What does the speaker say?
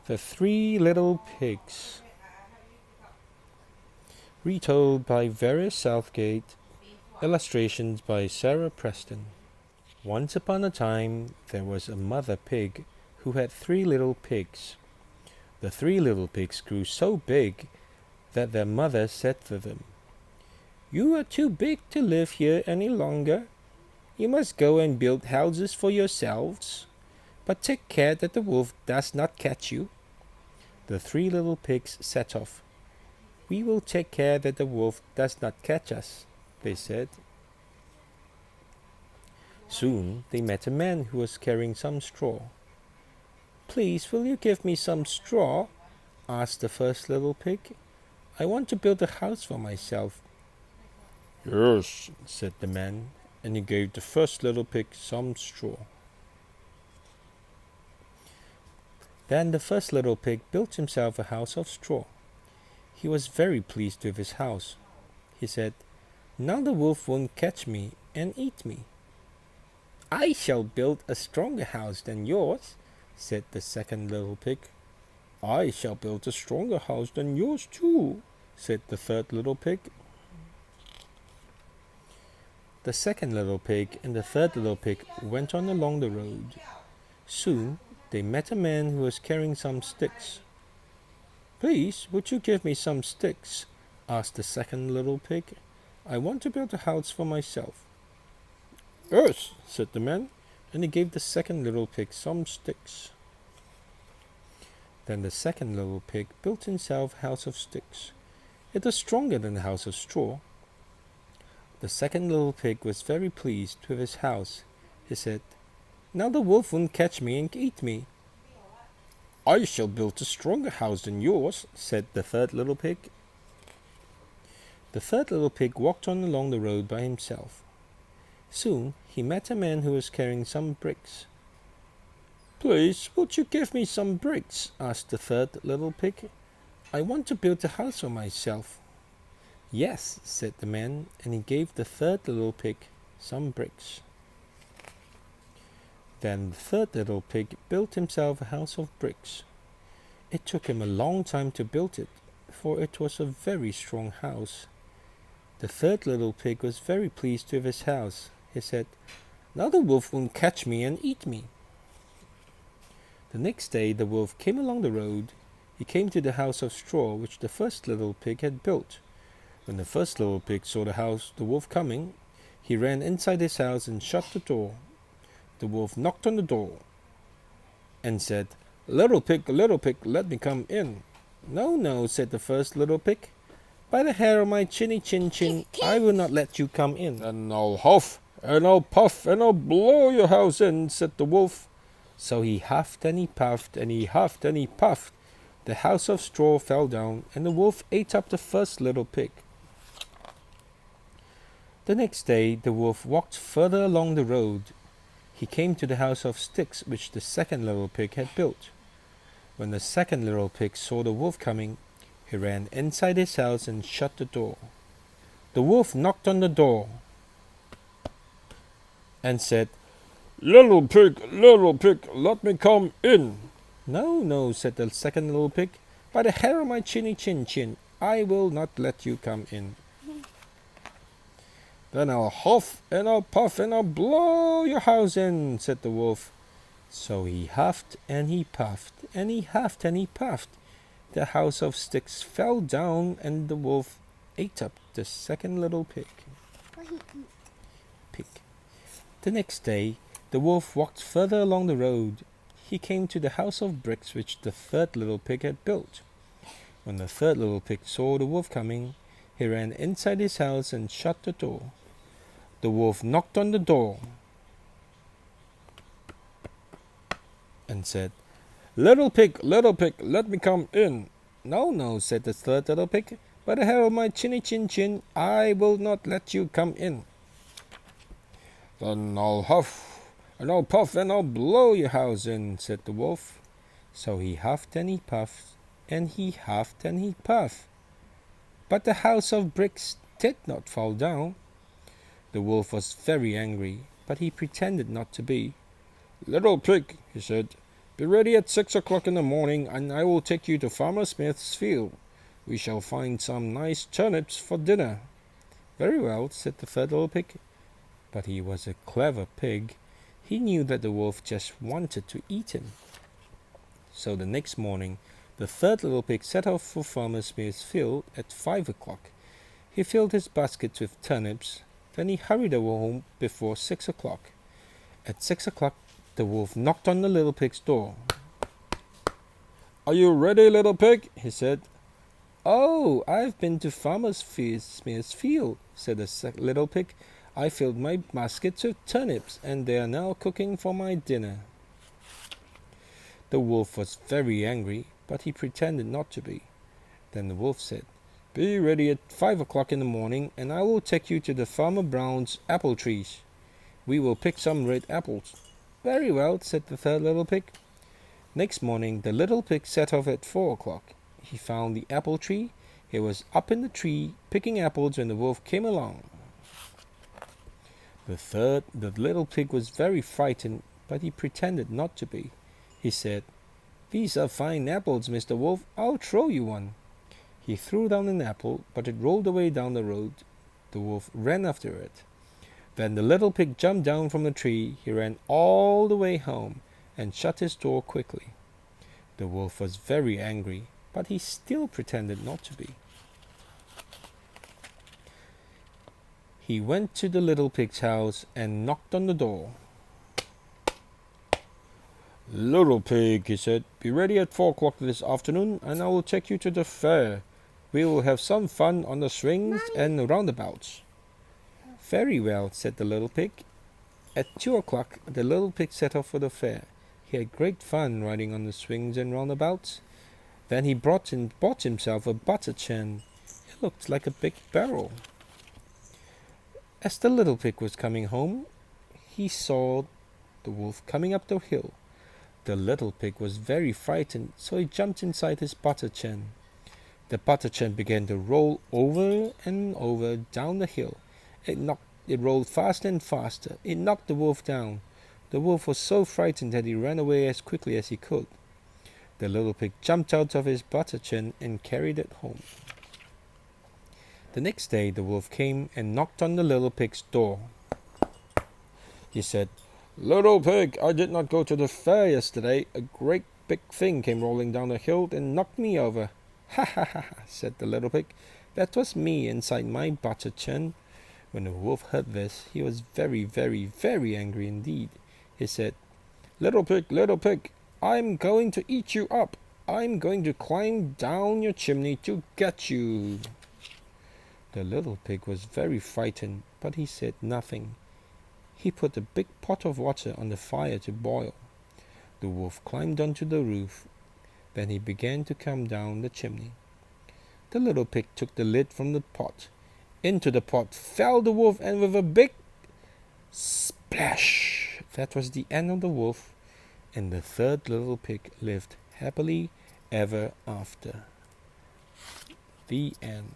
The Three Little Pigs. Retold by Vera Southgate. Illustrations by Sarah Preston. Once upon a time, there was a mother pig who had 3 little pigs. The 3 little pigs grew so big that their mother said to them, "You are too big to live here any longer. You must go and build houses for yourselves, but take care that the wolf does not catch you." The 3 little pigs set off. "We will take care that the wolf does not catch us," they said. Soon they met a man who was carrying some straw. "Please, will you give me some straw?" asked the first little pig. "I want to build a house for myself." "Yes," said the man, and he gave the first little pig some straw. Then the first little pig built himself a house of straw. He was very pleased with his house. He said, "Now the wolf won't catch me and eat me." "I shall build a stronger house than yours," said the second little pig. "I shall build a stronger house than yours too," said the third little pig. The second little pig and the third little pig went on along the road. Soon they met a man who was carrying some sticks. "Please, would you give me some sticks?" asked the second little pig. "I want to build a house for myself." "Yes," said the man, and he gave the second little pig some sticks. Then the second little pig built himself a house of sticks. It was stronger than the house of straw. The second little pig was very pleased with his house. He said, "Now the wolf won't catch me and eat me." "I shall build a stronger house than yours," said the third little pig. The third little pig walked on along the road by himself. Soon he met a man who was carrying some bricks. "Please, would you give me some bricks?" asked the third little pig. "I want to build a house for myself." "Yes," said the man, and he gave the third little pig some bricks. Then the third little pig built himself a house of bricks. It took him a long time to build it, for it was a very strong house. The third little pig was very pleased with his house. He said, "Now the wolf won't catch me and eat me." The next day the wolf came along the road. He came to the house of straw which the first little pig had built. When the first little pig saw the wolf coming, he ran inside his house and shut the door. The wolf knocked on the door and said, little pig, let me come in." "No, no," said the first little pig. "By the hair of my chinny chin chin, I will not let you come in." "Then I'll huff, and I'll puff, and I'll blow your house in," said the wolf. So he huffed and he puffed, and he huffed and he puffed. The house of straw fell down, and the wolf ate up the first little pig. The next day the wolf walked further along the road. He came to the house of sticks which the second little pig had built. When the second little pig saw the wolf coming, he ran inside his house and shut the door. The wolf knocked on the door and said, little pig, let me come in." "No, no," said the second little pig. "By the hair of my chinny chin chin, I will not let you come in." "Then I'll huff, and I'll puff, and I'll blow your house in," said the wolf. So he huffed and he puffed, and he huffed and he puffed. The house of sticks fell down, and the wolf ate up the second little pig. The next day the wolf walked further along the road. He came to the house of bricks which the third little pig had built. When the third little pig saw the wolf coming, he ran inside his house and shut the door. The wolf knocked on the door and said, little pig, let me come in." "No, no," said the third little pig. "By the hair of my chinny chin chin, I will not let you come in." "Then I'll huff, and I'll puff, and I'll blow your house in," said the wolf. So he huffed and he puffed, and he huffed and he puffed. But the house of bricks did not fall down. The wolf was very angry, but he pretended not to be. "Little pig," he said, Be ready at 6 o'clock in the morning, and I will take you to Farmer Smith's field. We shall find some nice turnips for dinner." "Very well," said the third little pig. But he was a clever pig. He knew that the wolf just wanted to eat him. So the next morning, the third little pig set off for Farmer Smith's field at 5 o'clock. He filled his basket with turnips. Then he hurried home before 6 o'clock. At 6 o'clock, the wolf knocked on the little pig's door. "Are you ready, little pig?" he said. "Oh, I've been to Farmer Smith's field," said the little pig. "I filled my baskets with turnips, and they are now cooking for my dinner." The wolf was very angry, but he pretended not to be. Then the wolf said, "Be ready at 5 o'clock in the morning, and I will take you to the Farmer Brown's apple trees. We will pick some red apples." "Very well," said the third little pig. Next morning, the little pig set off at 4 o'clock. He found the apple tree. He was up in the tree picking apples when the wolf came along. The little pig was very frightened, but he pretended not to be. He said, "These are fine apples, Mr. Wolf. I'll throw you one." He threw down an apple, but it rolled away down the road. The wolf ran after it. Then the little pig jumped down from the tree. He ran all the way home and shut his door quickly. The wolf was very angry, but he still pretended not to be. He went to the little pig's house and knocked on the door. "Little pig," he said, "be ready at 4 o'clock this afternoon, and I will take you to the fair. We will have some fun on the swings and roundabouts." "Very well," said the little pig. At 2 o'clock, the little pig set off for the fair. He had great fun riding on the swings and roundabouts. Then he bought himself a butter churn. It looked like a big barrel. As the little pig was coming home, he saw the wolf coming up the hill. The little pig was very frightened, so he jumped inside his butter churn. The butter churn began to roll over and over down the hill. It rolled faster and faster. It knocked the wolf down. The wolf was so frightened that he ran away as quickly as he could. The little pig jumped out of his butter churn and carried it home. The next day the wolf came and knocked on the little pig's door. He said, "Little pig, I did not go to the fair yesterday. A great big thing came rolling down the hill and knocked me over." "Ha ha ha," said the little pig. "That was me inside my butter churn." When the wolf heard this, he was very, very, very angry indeed. He said, little pig, I'm going to eat you up. I'm going to climb down your chimney to get you." The little pig was very frightened, but he said nothing. He put a big pot of water on the fire to boil. The wolf climbed onto the roof. Then he began to come down the chimney. The little pig took the lid from the pot. Into the pot fell the wolf, and with a big splash, that was the end of the wolf, and the third little pig lived happily ever after. The end.